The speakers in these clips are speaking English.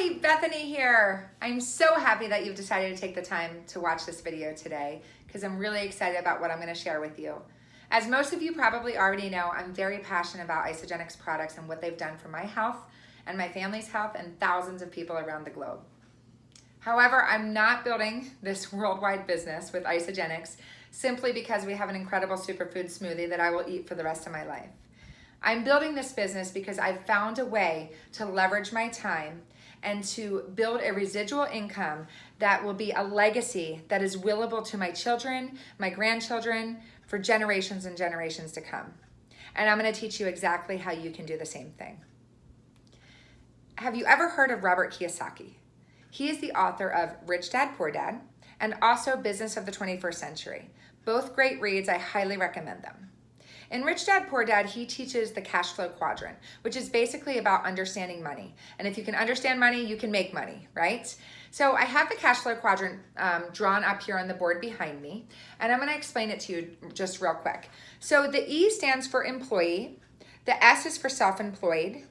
Hi, Bethany here. I'm so happy that you've decided to take the time to watch this video today because I'm really excited about what I'm going to share with you. As most of you probably already know, I'm very passionate about Isagenix products and what they've done for my health and my family's health and thousands of people around the globe. However, I'm not building this worldwide business with Isagenix simply because we have an incredible superfood smoothie that I will eat for the rest of my life. I'm building this business because I've found a way to leverage my time and to build a residual income that will be a legacy that is willable to my children, my grandchildren, for generations and generations to come. And I'm going to teach you exactly how you can do the same thing. Have you ever heard of Robert Kiyosaki? He is the author of Rich Dad, Poor Dad, and also Business of the 21st Century. Both great reads, I highly recommend them. In Rich Dad, Poor Dad, he teaches the cash flow quadrant, which is basically about understanding money. And if you can understand money, you can make money, right? So I have the cash flow quadrant drawn up here on the board behind me, and I'm gonna explain it to you just real quick. So the E stands for employee, the S is for self-employed,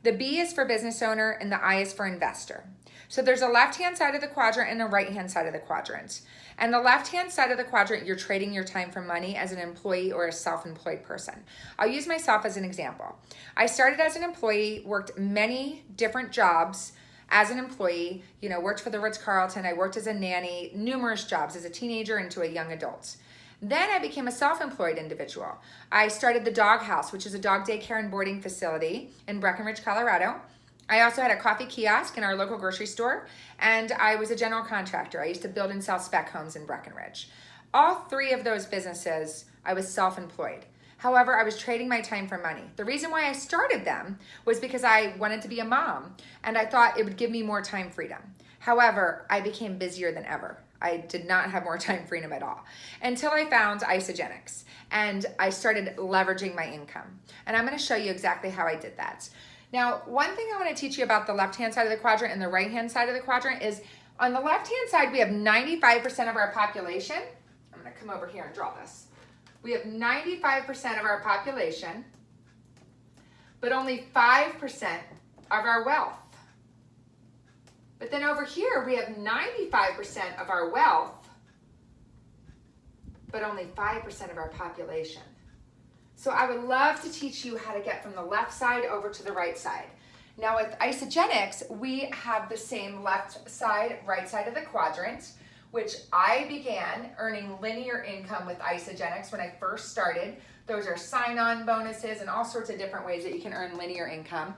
the B is for business owner, and the I is for investor. So there's a left-hand side of the quadrant and a right-hand side of the quadrant. And the left-hand side of the quadrant, you're trading your time for money as an employee or a self-employed person. I'll use myself as an example. I started as an employee, worked many different jobs as an employee, worked for the Ritz-Carlton, I worked as a nanny, numerous jobs as a teenager into a young adult. Then I became a self-employed individual. I started the Dog House, which is a dog daycare and boarding facility in Breckenridge, Colorado. I also had a coffee kiosk in our local grocery store, and I was a general contractor. I used to build and sell spec homes in Breckenridge. All three of those businesses, I was self-employed. However, I was trading my time for money. The reason why I started them was because I wanted to be a mom, and I thought it would give me more time freedom. However, I became busier than ever. I did not have more time freedom at all until I found Isagenix, and I started leveraging my income. And I'm going to show you exactly how I did that. Now, one thing I want to teach you about the left-hand side of the quadrant and the right-hand side of the quadrant is on the left-hand side, we have 95% of our population. I'm going to come over here and draw this. We have 95% of our population, but only 5% of our wealth. But then over here, we have 95% of our wealth, but only 5% of our population. So I would love to teach you how to get from the left side over to the right side. Now with Isagenix, we have the same left side, right side of the quadrant, which I began earning linear income with Isagenix when I first started. Those are sign-on bonuses and all sorts of different ways that you can earn linear income.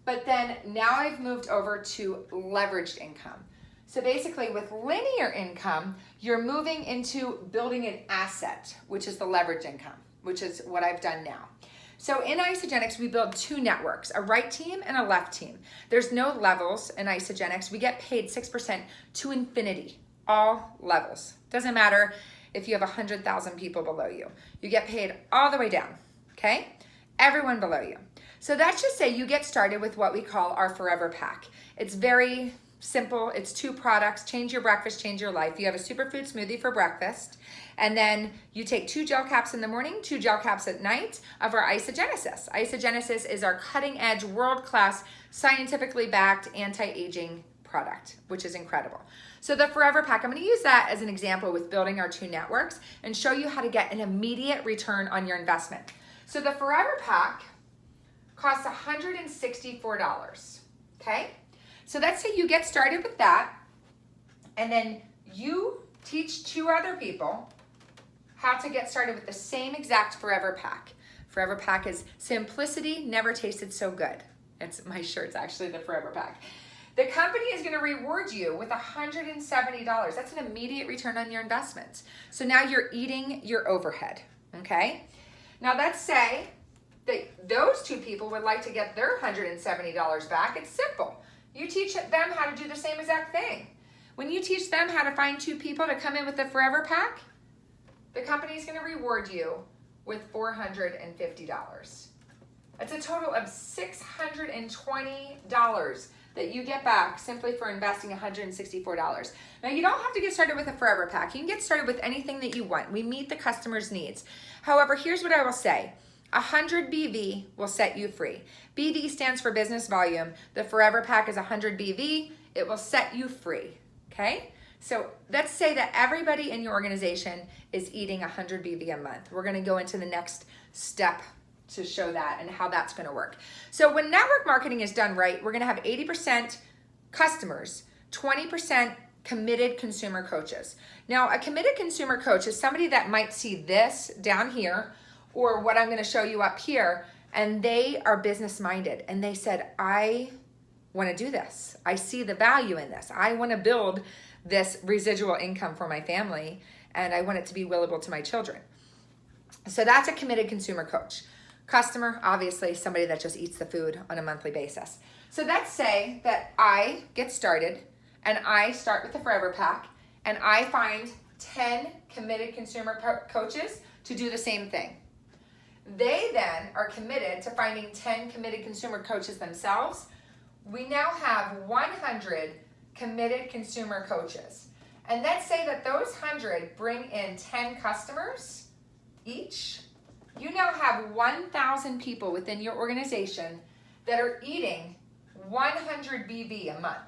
But then now I've moved over to leveraged income. So basically with linear income, you're moving into building an asset, which is the leverage income, which is what I've done now. So in Isagenix, we build two networks, a right team and a left team. There's no levels in Isagenix. We get paid 6% to infinity, all levels. Doesn't matter if you have 100,000 people below you. You get paid all the way down, okay? Everyone below you. So that's just say you get started with what we call our Forever Pack. It's very simple. It's 2 products. Change your breakfast, change your life. You have a superfood smoothie for breakfast, and then you take 2 gel caps in the morning, 2 gel caps at night of our Isagenesis. Isagenesis is our cutting-edge, world-class, scientifically backed anti-aging product, which is incredible. So the Forever Pack, I'm going to use that as an example with building our 2 networks and show you how to get an immediate return on your investment. So the Forever Pack costs $164, okay? So let's say you get started with that, and then you teach 2 other people how to get started with the same exact Forever Pack. Forever Pack is simplicity, never tasted so good. It's my shirt's actually the Forever Pack. The company is going to reward you with $170. That's an immediate return on your investment. So now you're eating your overhead, okay? Now let's say that those 2 people would like to get their $170 back. It's simple. You teach them how to do the same exact thing. When you teach them how to find 2 people to come in with the Forever Pack, the company is going to reward you with $450. That's a total of $620 that you get back simply for investing $164. Now, you don't have to get started with a Forever Pack. You can get started with anything that you want. We meet the customer's needs. However, here's what I will say. 100 BV will set you free. BV stands for business volume. The Forever Pack is 100 BV. It will set you free, okay? So let's say that everybody in your organization is eating 100 BV a month. We're gonna go into the next step to show that and how that's gonna work. So when network marketing is done right, we're gonna have 80% customers, 20% committed consumer coaches. Now, a committed consumer coach is somebody that might see this down here or what I'm gonna show you up here, and they are business minded and they said, I wanna do this. I see the value in this. I wanna build this residual income for my family and I want it to be willable to my children. So that's a committed consumer coach. Customer, obviously, somebody that just eats the food on a monthly basis. So let's say that I get started and I start with the Forever Pack and I find 10 committed consumer coaches to do the same thing. They then are committed to finding 10 committed consumer coaches themselves. We now have 100 committed consumer coaches. And let's say that those 100 bring in 10 customers each. You now have 1,000 people within your organization that are eating 100 BV a month.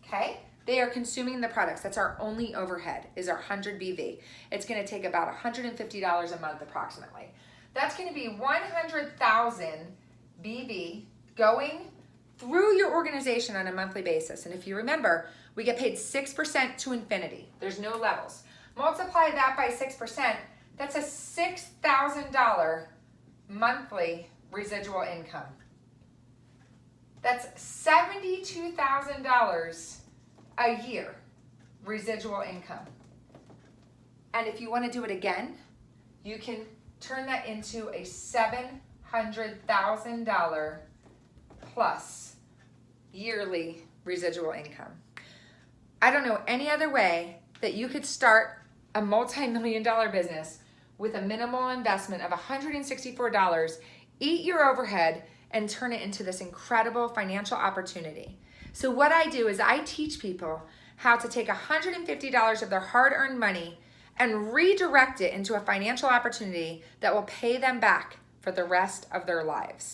Okay? They are consuming the products. That's our only overhead, is our 100 BV. It's gonna take about $150 a month approximately. That's gonna be 100,000 BV going through your organization on a monthly basis. And if you remember, we get paid 6% to infinity. There's no levels. Multiply that by 6%, that's a $6,000 monthly residual income. That's $72,000 a year residual income. And if you want to do it again, you can turn that into a $700,000 plus yearly residual income. I don't know any other way that you could start a multi-million-dollar business with a minimal investment of $164, eat your overhead, and turn it into this incredible financial opportunity. So what I do is I teach people how to take $150 of their hard-earned money and redirect it into a financial opportunity that will pay them back for the rest of their lives.